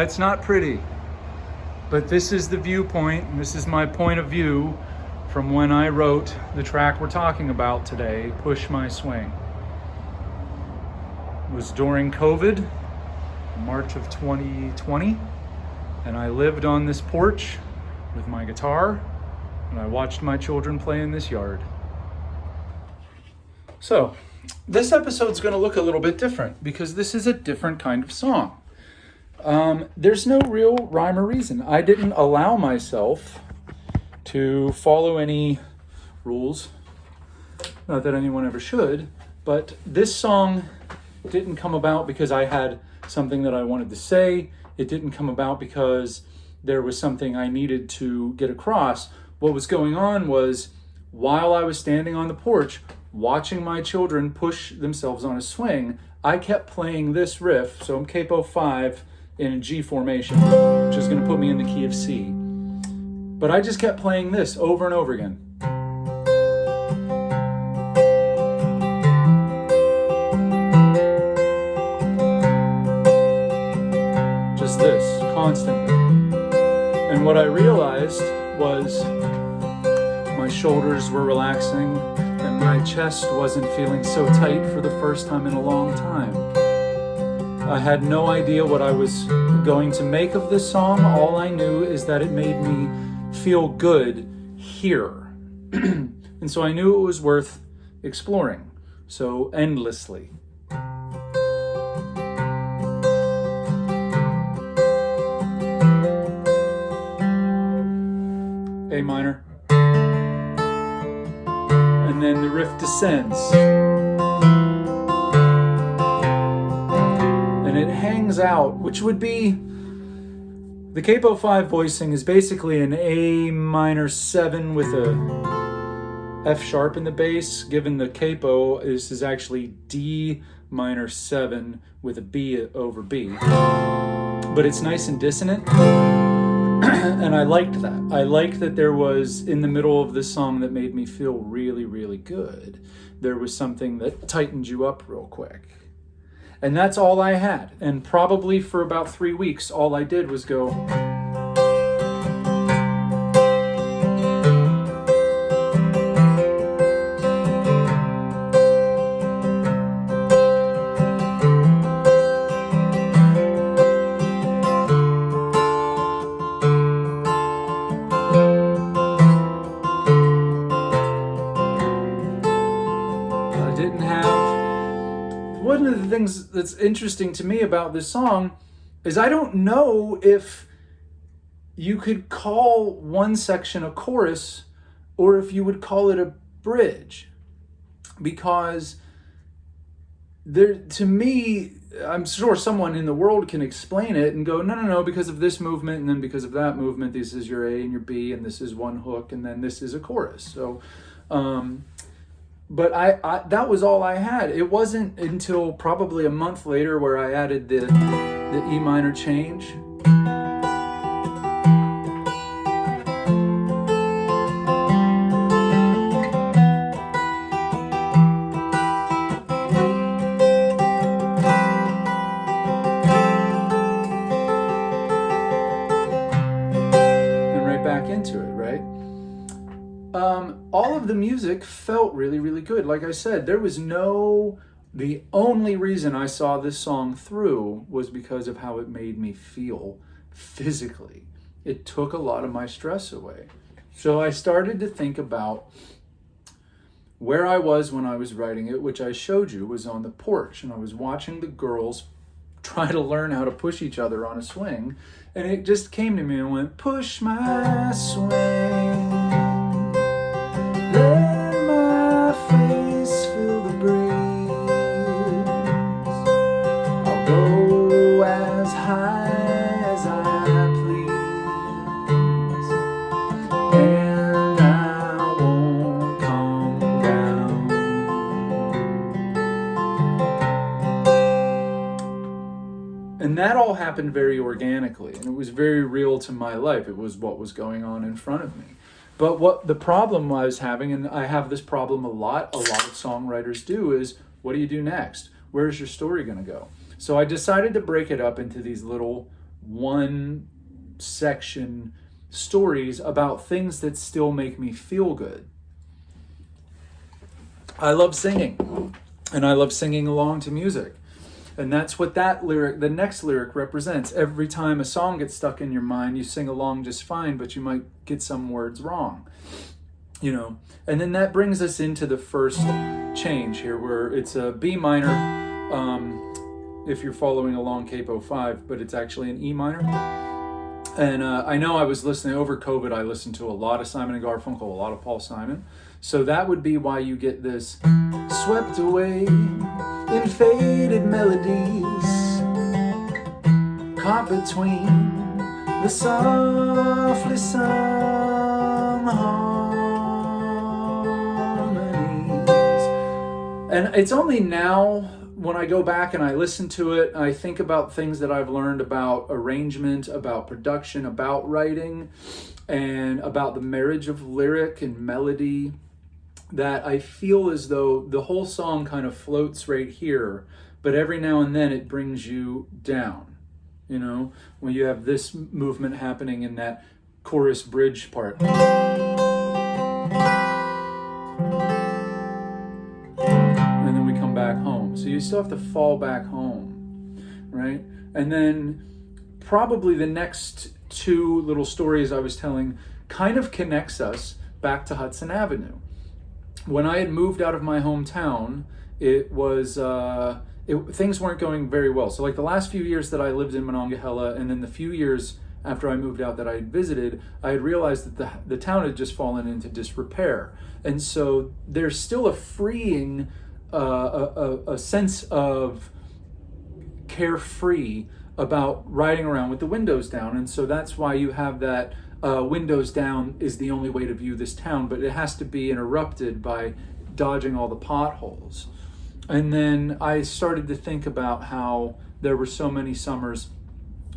It's not pretty, but this is the viewpoint, and this is my point of view from when I wrote the track we're talking about today, Push My Swing. It was during COVID, March of 2020, and I lived on this porch with my guitar, and I watched my children play in this yard. So, this episode's going to look a little bit different because this is a different kind of song. There's no real rhyme or reason. I didn't allow myself to follow any rules. Not that anyone ever should, but this song didn't come about because I had something that I wanted to say. It didn't come about because there was something I needed to get across. What was going on was, while I was standing on the porch watching my children push themselves on a swing, I kept playing this riff. So I'm capo 5 in a G formation, which is going to put me in the key of C. But I just kept playing this over and over again. Just this, constantly. And what I realized was my shoulders were relaxing and my chest wasn't feeling so tight for the first time in a long time. I had no idea what I was going to make of this song. All I knew is that it made me feel good here. And so I knew it was worth exploring. So endlessly. A minor. And then the riff descends. And it hangs out, which would be, the capo 5 voicing is basically an A minor 7 with a F sharp in the bass. Given the capo, this is actually D minor 7 with a B over B. But it's nice and dissonant. And I liked that. I liked that there was, in the middle of this song, that made me feel really, really good. There was something that tightened you up real quick. And that's all I had. And probably for about 3 weeks, all I did was go... One of the things that's interesting to me about this song is I don't know if you could call one section a chorus or if you would call it a bridge. Because there, to me, I'm sure someone in the world can explain it and go, no, because of this movement and then because of that movement, this is your A and your B and this is one hook and then this is a chorus. So, but I that was all I had. It wasn't until probably a month later where I added the E minor change. And right back into it, right? All of the music felt really, really good. Like I said, the only reason I saw this song through was because of how it made me feel physically. It took a lot of my stress away. So I started to think about where I was when I was writing it, which I showed you was on the porch, and I was watching the girls try to learn how to push each other on a swing, and it just came to me and went, push my swing. Let my face feel the breeze. I'll go as high as I please, and I won't come down. And that all happened very organically, and it was very real to my life. It was what was going on in front of me. But what the problem I was having, and I have this problem a lot of songwriters do, is what do you do next? Where's your story going to go? So I decided to break it up into these little one section stories about things that still make me feel good. I love singing, and I love singing along to music. And that's what that lyric, the next lyric, represents. Every time a song gets stuck in your mind, you sing along just fine, but you might get some words wrong. You know, and then that brings us into the first change here, where it's a B minor, if you're following along capo 5, but it's actually an E minor. And I know I was listening over COVID, I listened to a lot of Simon and Garfunkel, a lot of Paul Simon. So that would be why you get this swept away in faded melodies, caught between the softly sung harmonies. And it's only now when I go back and I listen to it, I think about things that I've learned about arrangement, about production, about writing, and about the marriage of lyric and melody, that I feel as though the whole song kind of floats right here, but every now and then it brings you down. You know, when you have this movement happening in that chorus bridge part. And then we come back home. So you still have to fall back home, right? And then probably the next two little stories I was telling kind of connects us back to Hudson Avenue. When I had moved out of my hometown, it was things weren't going very well. So like the last few years that I lived in Monongahela, and then the few years after I moved out that I had visited, I had realized that the town had just fallen into disrepair. And so there's still a freeing, a sense of carefree about riding around with the windows down. And so that's why you have that windows down is the only way to view this town, but it has to be interrupted by dodging all the potholes. And then I started to think about how there were so many summers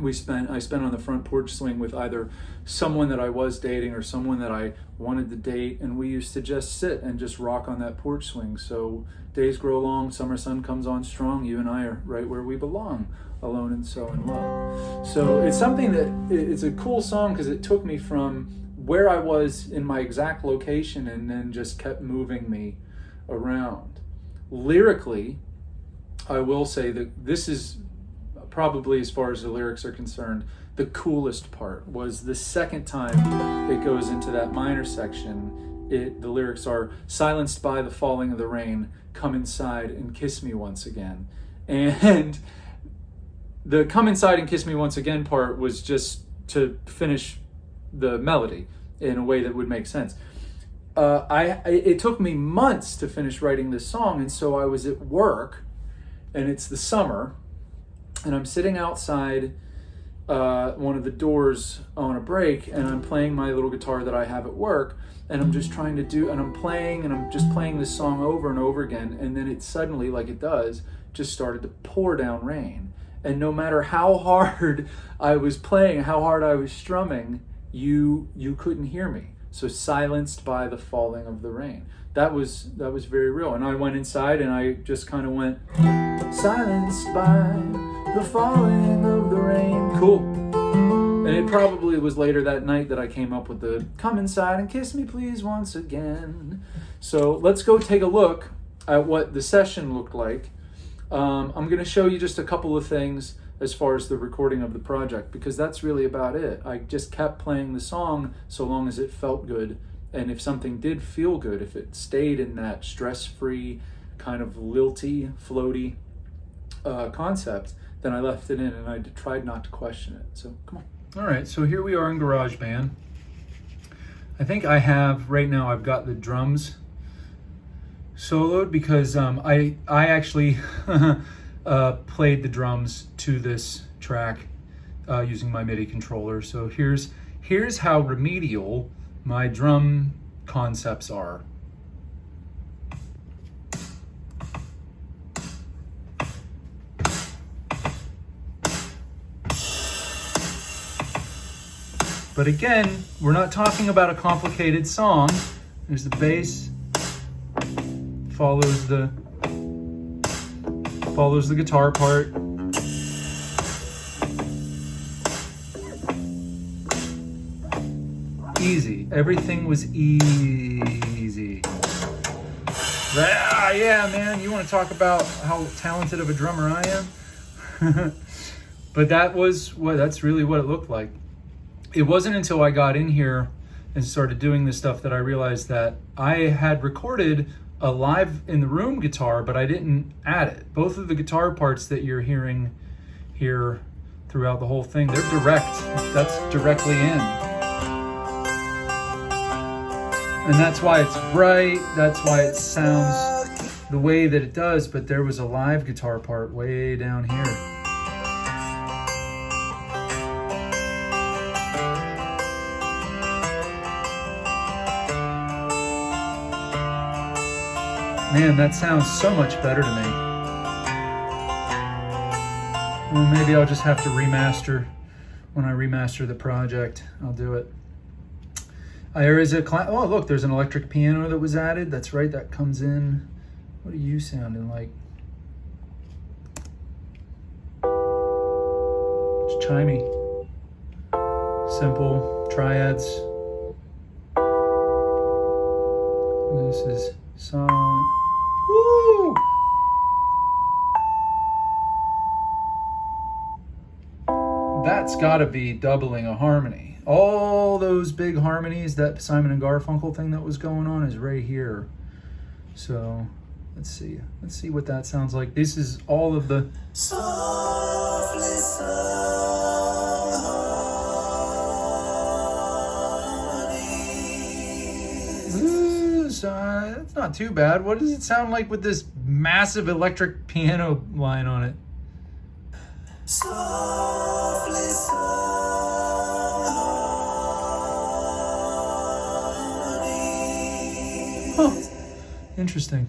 I spent on the front porch swing with either someone that I was dating or someone that I wanted to date, and we used to just sit and just rock on that porch swing. So days grow long, summer sun comes on strong, you and I are right where we belong, alone and so in love. So it's something that, it's a cool song because it took me from where I was in my exact location and then just kept moving me around. Lyrically, I will say that this is probably, as far as the lyrics are concerned, the coolest part was the second time it goes into that minor section. The lyrics are, silenced by the falling of the rain, come inside and kiss me once again. And the come inside and kiss me once again part was just to finish the melody in a way that would make sense. It took me months to finish writing this song, and so I was at work, and it's the summer, and I'm sitting outside one of the doors on a break, and I'm playing my little guitar that I have at work, and I'm just trying to do, and I'm just playing this song over and over again, and then it suddenly, like it does, just started to pour down rain. And no matter how hard I was playing, how hard I was strumming, you couldn't hear me. So silenced by the falling of the rain. That was very real. And I went inside and I just kind of went, silenced by the falling of the rain. Cool. And it probably was later that night that I came up with the come inside and kiss me please once again. So let's go take a look at what the session looked like. I'm going to show you just a couple of things as far as the recording of the project, because that's really about it. I just kept playing the song so long as it felt good, and if something did feel good, if it stayed in that stress-free kind of lilty, floaty concept, then I left it in and I tried not to question it. So come on. All right, so here we are in GarageBand. I think I have, right now I've got the drums soloed because I actually played the drums to this track using my MIDI controller. So here's how remedial my drum concepts are. But again, we're not talking about a complicated song. There's the bass, follows the guitar part. Easy. Everything was easy. Yeah, man, you want to talk about how talented of a drummer I am? But that's really what it looked like. It wasn't until I got in here and started doing this stuff that I realized that I had recorded a live in the room guitar, but I didn't add it. Both of the guitar parts that you're hearing here throughout the whole thing, they're direct. That's directly in. And that's why it's bright. That's why it sounds the way that it does. But there was a live guitar part way down here. Man, that sounds so much better to me. Well, maybe I'll just have to remaster. When I remaster the project, I'll do it. There is oh, look, there's an electric piano that was added. That's right, that comes in. What are you sounding like? It's chimey. Simple triads. This is song. Woo! That's got to be doubling a harmony. All those big harmonies, that Simon and Garfunkel thing that was going on is right here. So let's see what that sounds like. This is all of the softly it's not too bad. What does it sound like with this massive electric piano line on it? Huh. Interesting.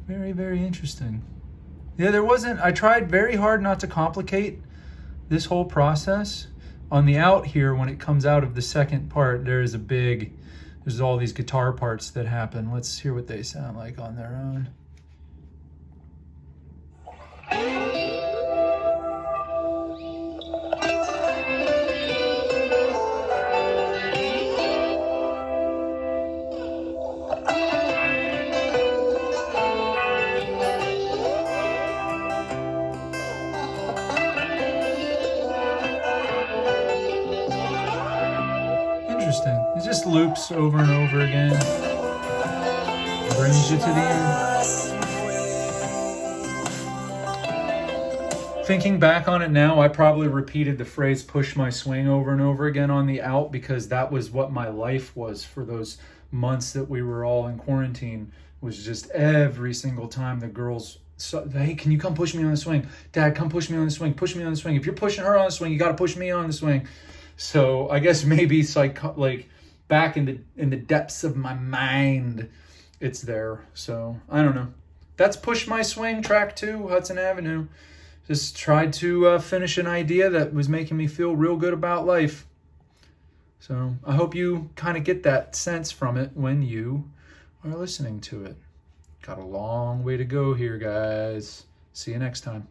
Very, very interesting. Yeah, I tried very hard not to complicate this whole process. On the out here, when it comes out of the second part, there's all these guitar parts that happen. Let's hear what they sound like on their own. Interesting. It just loops over and over again. Brings you to the end. Thinking back on it now, I probably repeated the phrase push my swing over and over again on the out, because that was what my life was for those months that we were all in quarantine. Was just every single time the girls, hey, can you come push me on the swing? Dad, come push me on the swing. Push me on the swing. If you're pushing her on the swing, you got to push me on the swing. So I guess maybe it's like back in the depths of my mind, it's there. So I don't know. That's Push My Swing, track 2, Hudson Avenue. Just tried to finish an idea that was making me feel real good about life. So I hope you kind of get that sense from it when you are listening to it. Got a long way to go here, guys. See you next time.